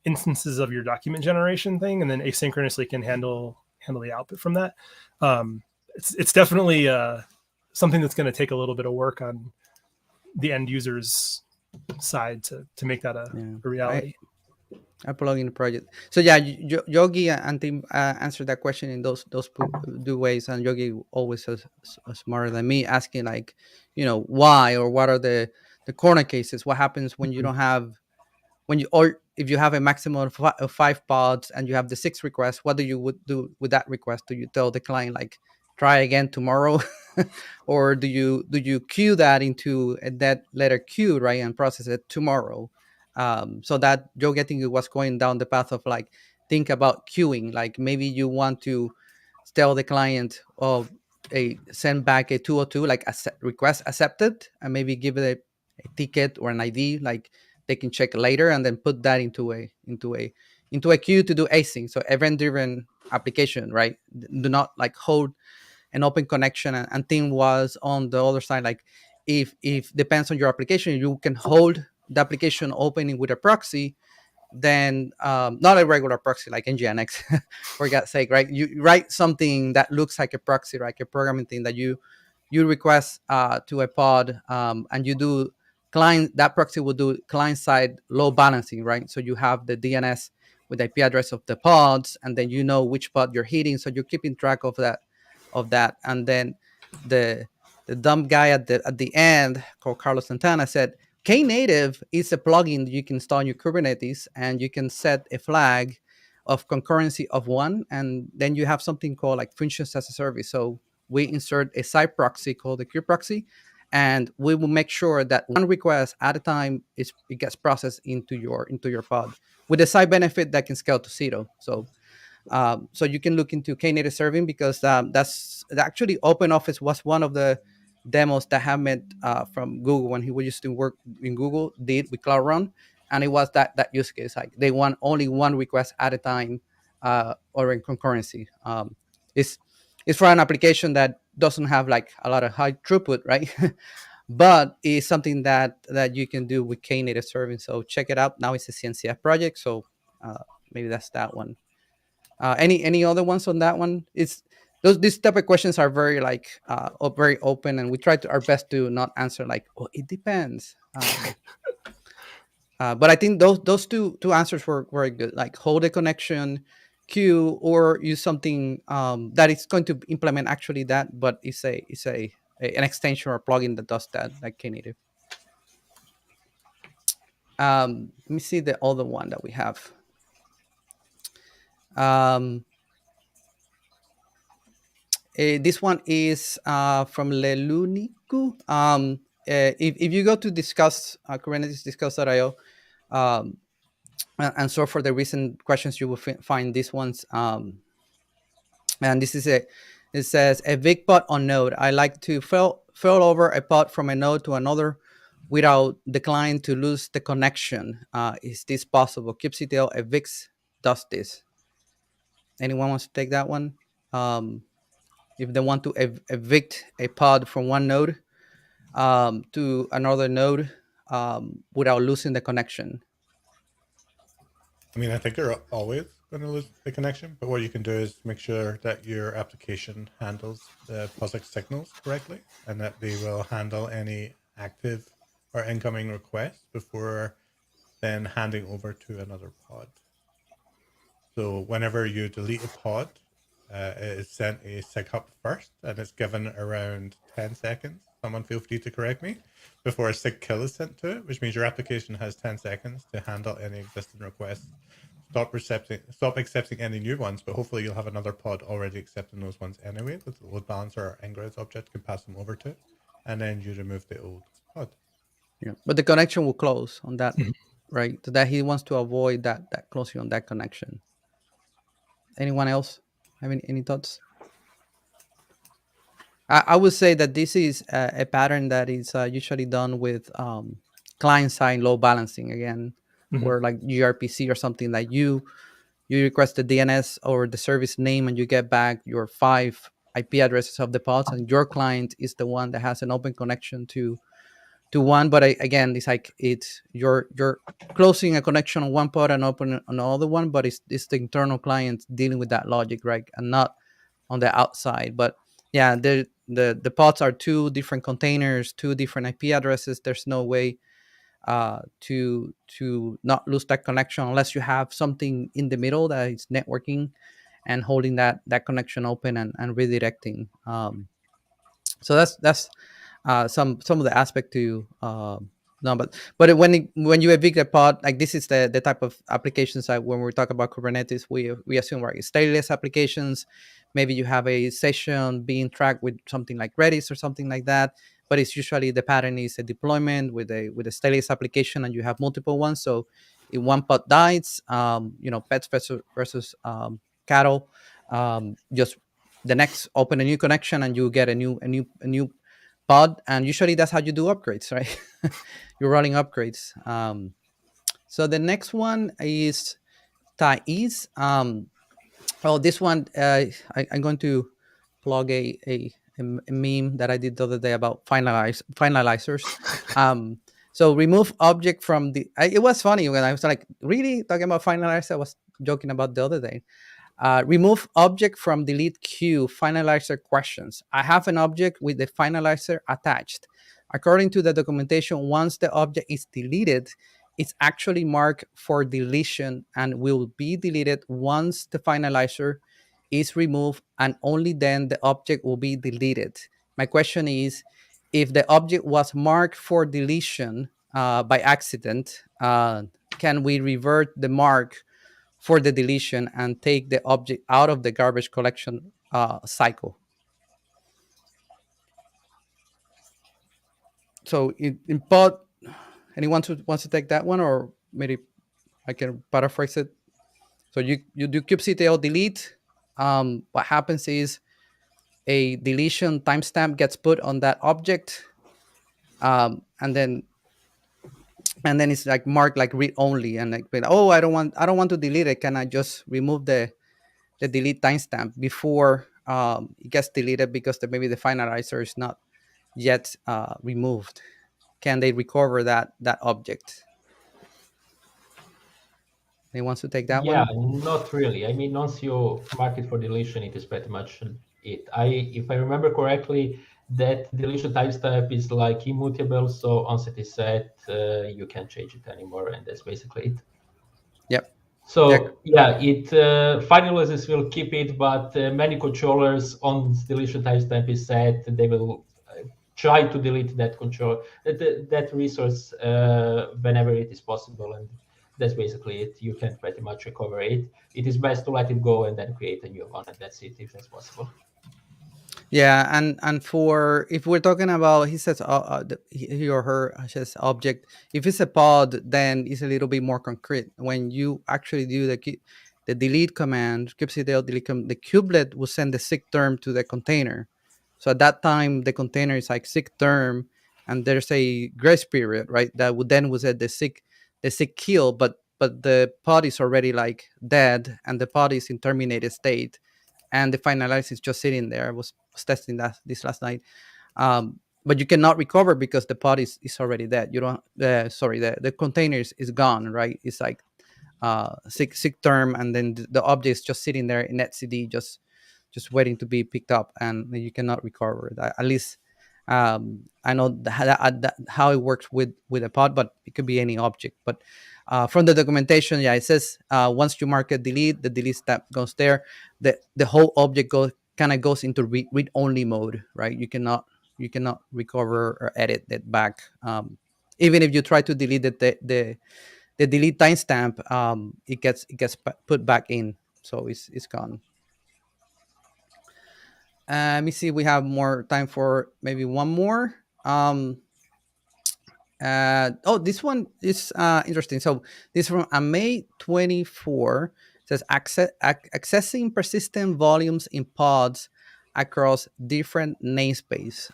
instances of your document generation thing, and then asynchronously can handle the output from that. It's definitely something that's going to take a little bit of work on the end user's side to make that a reality. I plug in the project. So yeah, Yogi and Tim answered that question in those two ways, and Yogi always is smarter than me, asking like, why or what are the corner cases? What happens when you don't have or if you have a maximum of 5 pods and you have the 6 requests? What do you would do with that request? Do you tell the client like try again tomorrow, or do you queue that into a dead letter queue, right, and process it tomorrow? So that Joe getting was going down the path of like think about queuing. Like maybe you want to tell the client, oh, send back a 202 like request accepted, and maybe give it a ticket or an ID like they can check later, and then put that into a queue to do async. So event driven application, right? Do not like hold an open connection. And thing was on the other side, like if depends on your application, you can hold the application opening with a proxy, then not a regular proxy like nginx for God's sake, right? You write something that looks like a proxy, like a programming thing that you request to a pod, and you do client, that proxy will do client side load balancing, right? So you have the DNS with the IP address of the pods, and then you know which pod you're hitting, so you're keeping track of that. And then the dumb guy at the end called Carlos Santana said Knative is a plugin that you can install in your Kubernetes, and you can set a flag of concurrency of 1, and then you have something called like functions as a service. So we insert a side proxy called the proxy, and we will make sure that one request at a time it gets processed into your pod with a side benefit that can scale to 0. So you can look into Knative serving, because that's actually OpenOffice was one of the demos that Hamed from Google, when he used to work in Google, did with Cloud Run, and it was that use case. Like they want only one request at a time, or in concurrency. It's for an application that doesn't have like a lot of high throughput, right? But it's something that you can do with Knative serving. So check it out. Now it's a CNCF project, so maybe that's that one. Any other ones on that one? It's these type of questions are very like very open, and we try our best to not answer like, oh, it depends. But I think those two answers were very good. Like hold a connection, queue, or use something that is going to implement actually that, but it's an extension or plugin that does that, like Knative. Let me see the other one that we have. This one is from Leluniku. If you go to discuss Kubernetes discuss.io, and so for the recent questions, you will find these ones. And this is it says a big pod on node. I like to fail over a pod from a node to another without the client to lose the connection. Is this possible? kubectl evicts does this. Anyone wants to take that one? If they want to evict a pod from one node to another node without losing the connection. I mean, I think you're always going to lose the connection, but what you can do is make sure that your application handles the POSIX signals correctly, and that they will handle any active or incoming requests before then handing over to another pod. So whenever you delete a pod, it is sent a SIG hop first, and it's given around 10 seconds. Someone feel free to correct me, before a SIG kill is sent to it, which means your application has 10 seconds to handle any existing requests. Stop accepting any new ones, but hopefully you'll have another pod already accepting those ones anyway. The load balancer or ingress object can pass them over to it, and then you remove the old pod. Yeah, but the connection will close on that, right? So that he wants to avoid that closing on that connection. Anyone else have any thoughts? I would say that this is a pattern that is usually done with client-side load balancing again, or like gRPC or something, like you request the DNS or the service name, and you get back your 5 IP addresses of the pods, and your client is the one that has an open connection to one. But again, it's like you're closing a connection on one pod and opening on the other one, but it's the internal client dealing with that logic, right, and not on the outside. But yeah, the pods are two different containers, two different IP addresses. There's no way to not lose that connection unless you have something in the middle that is networking and holding that connection open and redirecting. So that's some of the aspect to no, but when you evict a pod, like this is the type of applications that when we talk about Kubernetes, we assume, right, stateless applications. Maybe you have a session being tracked with something like Redis or something like that, but it's usually the pattern is a deployment with a stateless application, and you have multiple ones. So if one pod dies, pets versus cattle, just the next open a new connection and you get a new pod, and usually that's how you do upgrades, right? You're running upgrades. So the next one is Thais. This one I'm going to plug a meme that I did the other day about finalizers. So remove object from the. It was funny when I was like, really talking about finalizer. I was joking about the other day. Remove object from delete queue finalizer questions. I have an object with the finalizer attached. According to the documentation, once the object is deleted, it's actually marked for deletion and will be deleted once the finalizer is removed, and only then the object will be deleted. My question is, if the object was marked for deletion by accident, can we revert the mark for the deletion and take the object out of the garbage collection cycle? So in pod, anyone wants to take that one, or maybe I can paraphrase it. So you do kubectl delete. What happens is a deletion timestamp gets put on that object, and then it's like marked like read only, and like, oh, I don't want to delete it. Can I just remove the delete timestamp before it gets deleted because maybe the finalizer is not yet removed? Can they recover that object? They wants to take that one? Yeah, not really. I mean, once you mark it for deletion, it is pretty much it. If I remember correctly, that deletion timestamp is like immutable. So once it is set, you can't change it anymore, and that's basically it. Yep. So yeah, it finalizers will keep it, but many controllers on deletion timestamp is set, they will try to delete that that resource whenever it is possible, and that's basically it. You can pretty much recover it. It is best to let it go and then create a new one, and that's it if that's possible. Yeah, and for if we're talking about, he says he or her says object. If it's a pod, then it's a little bit more concrete. When you actually do the delete command, kubectl delete the kubelet will send the SIG term to the container. So at that time, the container is like SIG term, and there's a grace period, right? That would set the SIG kill, but the pod is already like dead, and the pod is in terminated state, and the finalizer is just sitting there. I was testing this last night. But you cannot recover because the pod is already dead. You don't. The container is gone. Right? It's like SIG term, and then the object is just sitting there in etcd, just waiting to be picked up, and you cannot recover it. At least I know how it works with a pod, but it could be any object. But from the documentation, yeah, it says once you mark a delete, the delete step goes there. The whole object goes into read only mode, right? You cannot recover or edit it back. Even if you try to delete the delete timestamp, it gets put back in, so it's gone. Let me see. We have more time for maybe one more. This one is interesting. So this from May 24 says accessing persistent volumes in pods across different namespace.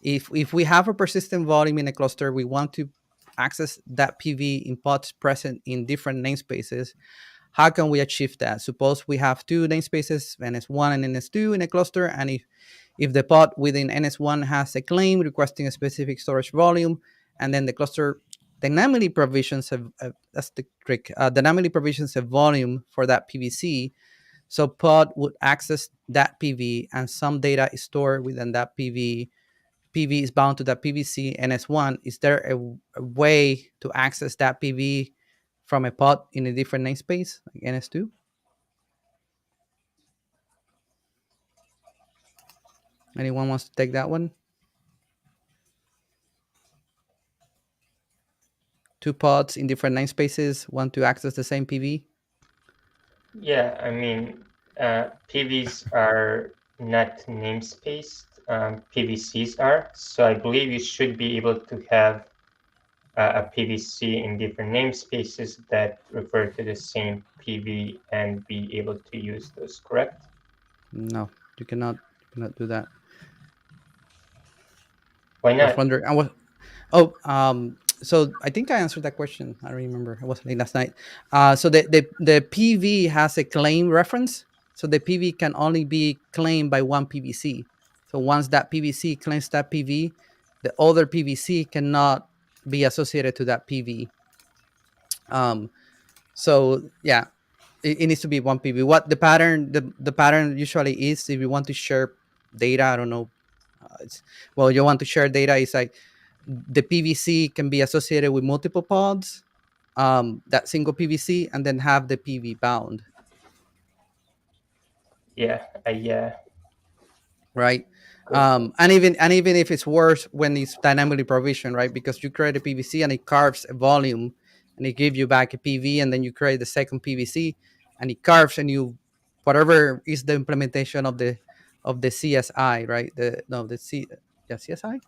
If we have a persistent volume in a cluster, we want to access that PV in pods present in different namespaces. how can we achieve that? Suppose we have two namespaces, NS1 and NS2 in a cluster, and if the pod within NS1 has a claim requesting a specific storage volume, and then the cluster dynamically provisions that's the trick, dynamically provisions a volume for that PVC, so pod would access that PV, and some data is stored within that PV. PV is bound to that PVC NS1. Is there a way to access that PV from a pod in a different namespace, like NS2? Anyone wants to take that one? Two pods in different namespaces want to access the same PV? Yeah, I mean, PVs are not namespaced. PVCs are. So I believe you should be able to have a PVC in different namespaces that refer to the same PV and be able to use those, correct? No, you cannot do that. Why I was not? wondering. So I think I answered that question. I don't remember. I was late last night. So the PV has a claim reference. So the PV can only be claimed by one PVC. So once that PVC claims that PV, the other PVC cannot be associated to that PV. So yeah, it needs to be one PV. What the pattern usually is, if you want to share data, I don't know. You want to share data, is like the PVC can be associated with multiple pods, that single PVC, and then have the PV bound. Yeah, Right. And even if it's worse when it's dynamically provisioned, right? Because you create a PVC and it carves a volume and it gives you back a PV, and then you create the second PVC and it carves, and you whatever is the implementation of the CSI, right? CSI,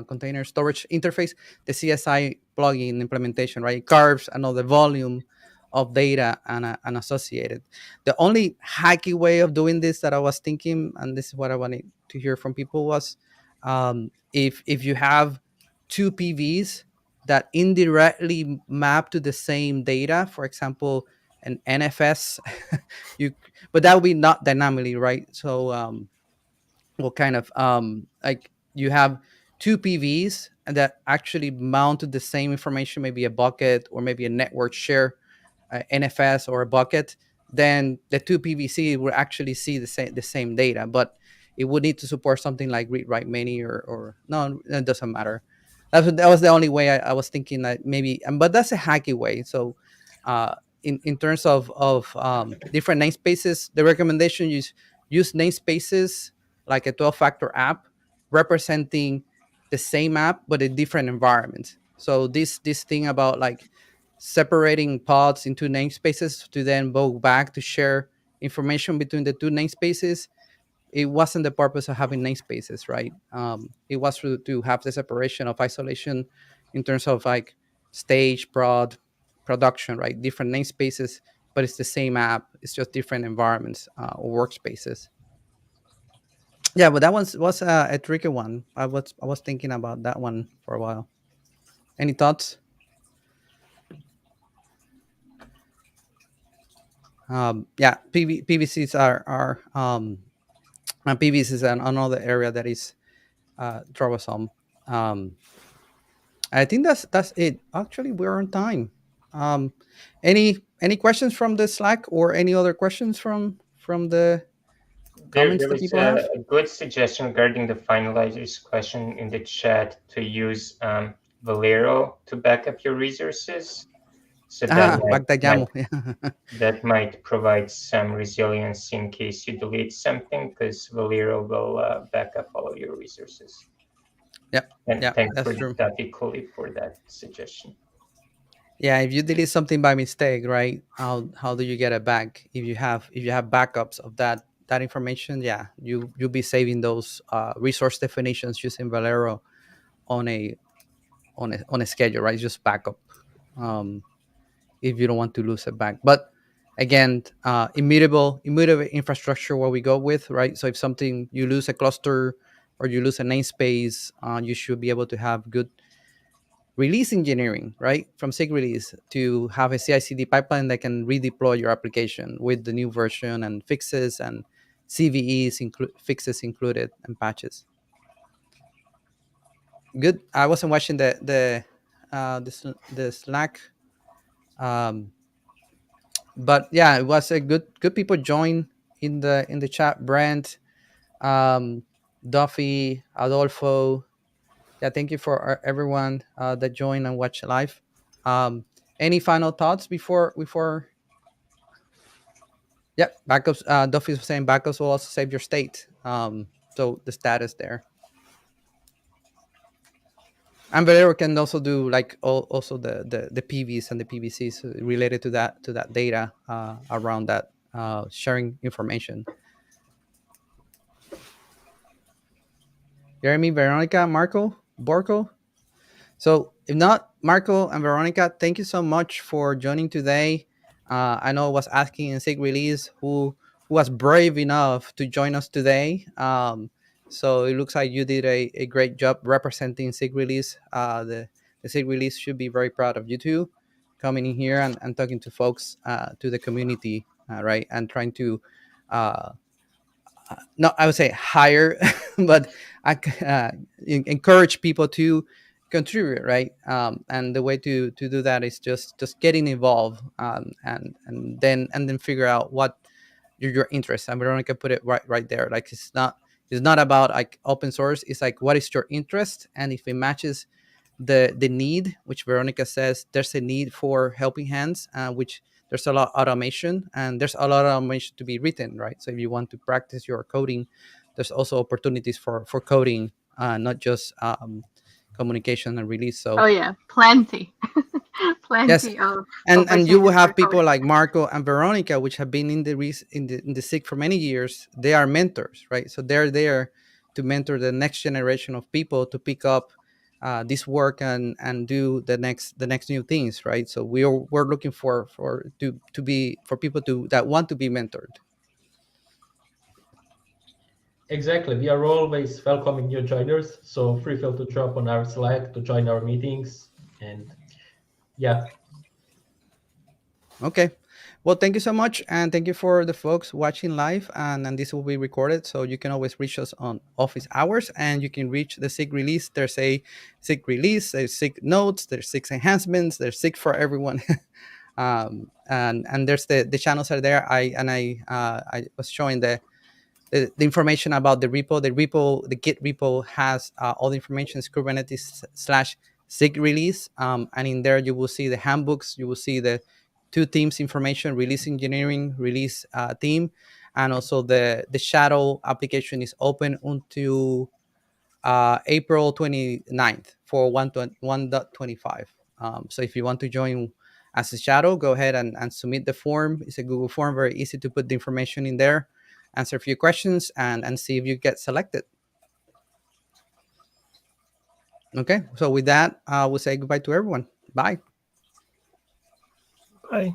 container storage interface, the CSI plugin implementation, right? It carves another volume of data and associated. The only hacky way of doing this that I was thinking, and this is what I wanted to hear from people, was if you have two PVs that indirectly map to the same data, for example, an NFS, but that would be not dynamically, right? So kind of like you have two PVs that actually mount to the same information, maybe a bucket or maybe a network share, NFS or a bucket, then the two PVC will actually see the same data, but it would need to support something like read write many or no, it doesn't matter. That was the only way I was thinking that maybe, but that's a hacky way. So in terms of different namespaces, the recommendation is use namespaces like a 12-factor app representing the same app but in different environments. So this thing about like separating pods into namespaces to then go back to share information between the two namespaces, it wasn't the purpose of having namespaces, right? It was to have the separation of isolation in terms of like stage, production, right? Different namespaces, but it's the same app. It's just different environments or workspaces. Yeah, but that was a tricky one. I was thinking about that one for a while. Any thoughts? Yeah, PVCs are and PVC is another area that is troublesome. I think that's it. Actually, we're on time. Any questions from the Slack or any other questions from the comments there that was people have? a good suggestion regarding the finalizers question in the chat to use Valero to back up your resources. So that might provide some resilience in case you delete something, because Valero will back up all of your resources. Yep. And yeah, thanks that's for true. Davikuli for that suggestion. Yeah, if you delete something by mistake, right? How do you get it back? If you have backups of that information, yeah, you'll be saving those resource definitions using Valero on a schedule, right? Just backup. If you don't want to lose it back. But again, immutable infrastructure, what we go with, right? So if something, you lose a cluster or you lose a namespace, you should be able to have good release engineering, right, from SIG Release to have a CI/CD pipeline that can redeploy your application with the new version and fixes and CVEs, fixes included, and patches. Good. I wasn't watching the Slack, but yeah, it was a good people join in the chat. Brent, Duffy, Adolfo. Yeah, thank you for everyone that joined and watched live. Any final thoughts before? Yeah, backups. Duffy was saying backups will also save your state. So the status there. And Valero can also do like also the PVs and the PVCs related to that data around that sharing information. Jeremy, Veronica, Marco, Borco. So if not, Marco and Veronica, thank you so much for joining today. I know I was asking in SIG Release who was brave enough to join us today. So it looks like you did a great job representing SIG Release. The SIG Release should be very proud of you too, coming in here and talking to folks, to the community, right? And trying to, no, I would say hire, but I encourage people to contribute, right? And the way to do that is just getting involved, and then figure out what your interest. And Veronica put it right there. Like it's not about like open source. It's like what is your interest, and if it matches the need, which Veronica says there's a need for helping hands, which there's a lot of automation, and there's a lot of automation to be written, right? So if you want to practice your coding, there's also opportunities for coding, not just communication and release. So Oh yeah, plenty, yes, plenty of and you will opportunities for have people coding. like Marco and Veronica, which have been in the SIG for many years. They are mentors, right? So they're there to mentor the next generation of people to pick up this work and do the next new things, right? So we're looking for people that want to be mentored. Exactly. We are always welcoming new joiners, so feel to drop on our Slack to join our meetings. And yeah. Okay. Well, thank you so much. And thank you for the folks watching live. And this will be recorded. So you can always reach us on office hours, and you can reach the SIG Release. There's a SIG Release, there's SIG Notes, there's SIG Enhancements, there's SIG for everyone. And there's the channels are there. I was showing the information about the repo. The Git repo has all the information. It's Kubernetes /SIG Release. And in there you will see the handbooks. You will see the two teams information: release engineering, release team, and also the shadow application is open until April 29th for 1.25. So if you want to join as a shadow, go ahead and submit the form. It's a Google form, very easy to put the information in there, answer a few questions, and see if you get selected. Okay, so with that, we'll say goodbye to everyone. Bye. Bye.